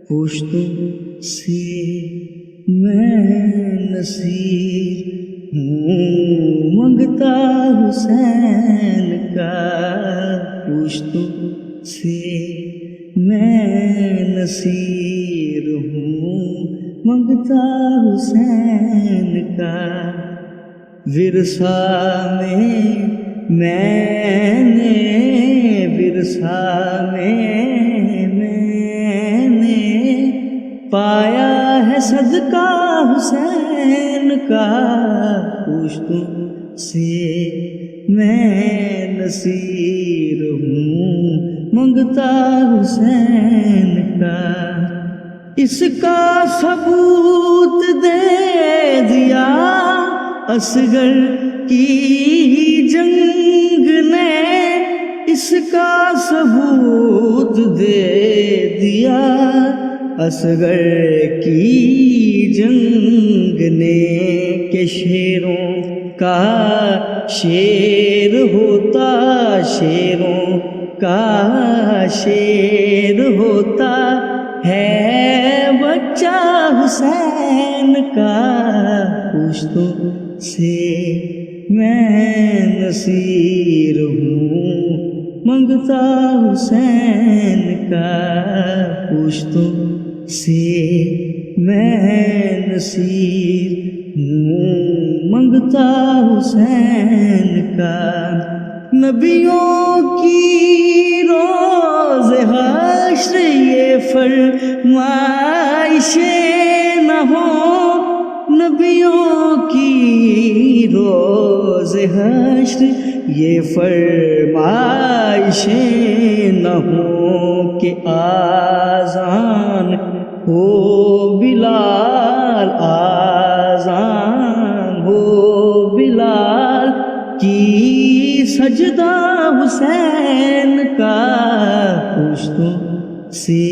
پشتوں سے میں نصیر ہوں منگتا حسین کا، پشتوں سے میں نصیر ہوں منگتا حسین کا، ورثہ میں نے پایا ہے صدقہ حسین کا، پشتوں سے میں نصیر ہوں منگتا حسین کا، اس کا ثبوت دے دیا اصغر کی جنگ نے، اس کا ثبوت دے دیا اصغر کی جنگ نے، کہ شیروں کا شیر ہوتا، شیروں کا شیر ہوتا ہے بچہ حسین کا، پشتوں سے میں نصیر ہوں منگتا حسین کا، پشتوں سے میں نصیر ہوں منگتا حسین کا، نبیوں کی روز حشر یہ فرمائشیں نہ ہوں، نبیوں کی روز حشر یہ فرمائشیں نہ ہوں، کہ آذان ہو بلال، آذان ہو بلال کی سجدہ حسین کا، پشتوں سے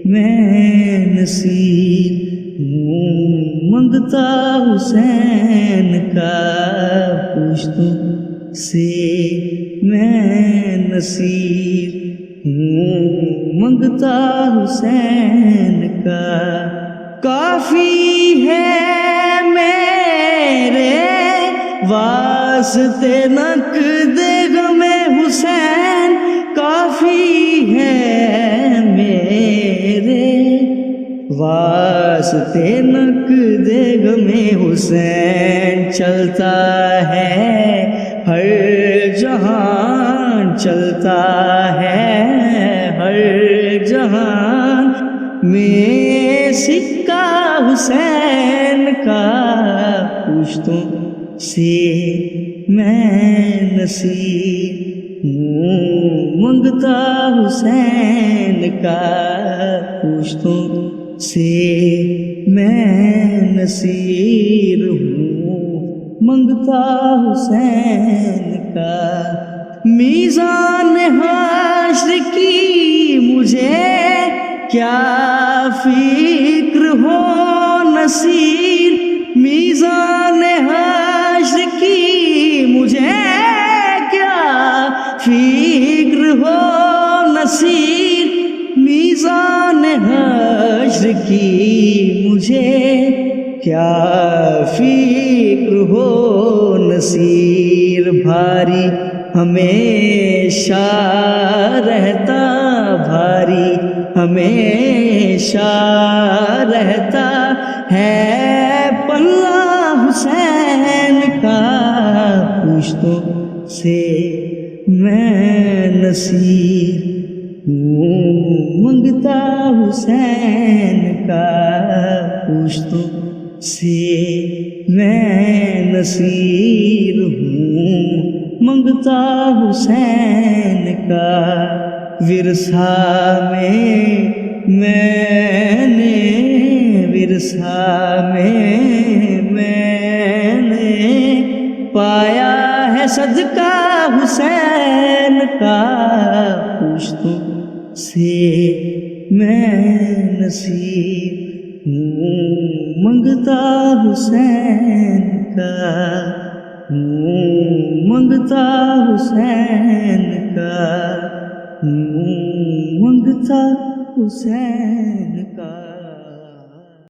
میں نصیر ہوں منگتا حسین کا، پشتوں سے میں نصیر ہوں منگتا حسین کا، کافی ہے میرے واسطے نقد غم حسین، کافی ہے میرے واسطے نقد غم حسین، چلتا ہے ہر جہان، چلتا ہے ہر جہان میں سکہ حسین کا، پشتوں سے میں نصیر ہوں منگتا حسین کا، پشتوں سے میں نصیر ہوں منگتا حسین کا، میزان حشر کی مجھے کیا فکر ہو نصیر، میزان حشر کی مجھے کیا فکر ہو نصیر، میزان حشر کی مجھے کیا فکر ہو نصیر، بھاری ہمیشہ رہتا، بھاری ہمیشہ رہتا ہے پلہ حسین کا، پشتوں سے میں نصیر ہوں منگتا حسین کا، پشتوں سے میں نصیر ہوں منگتا حسین کا، ورثہ میں نے پایا ہے صدقہ حسین کا، پشتوں سے میں نصیر ہوں منگتا حسین کا، ہوں منگتا حسین کا، ہوں منگتا حسین کا۔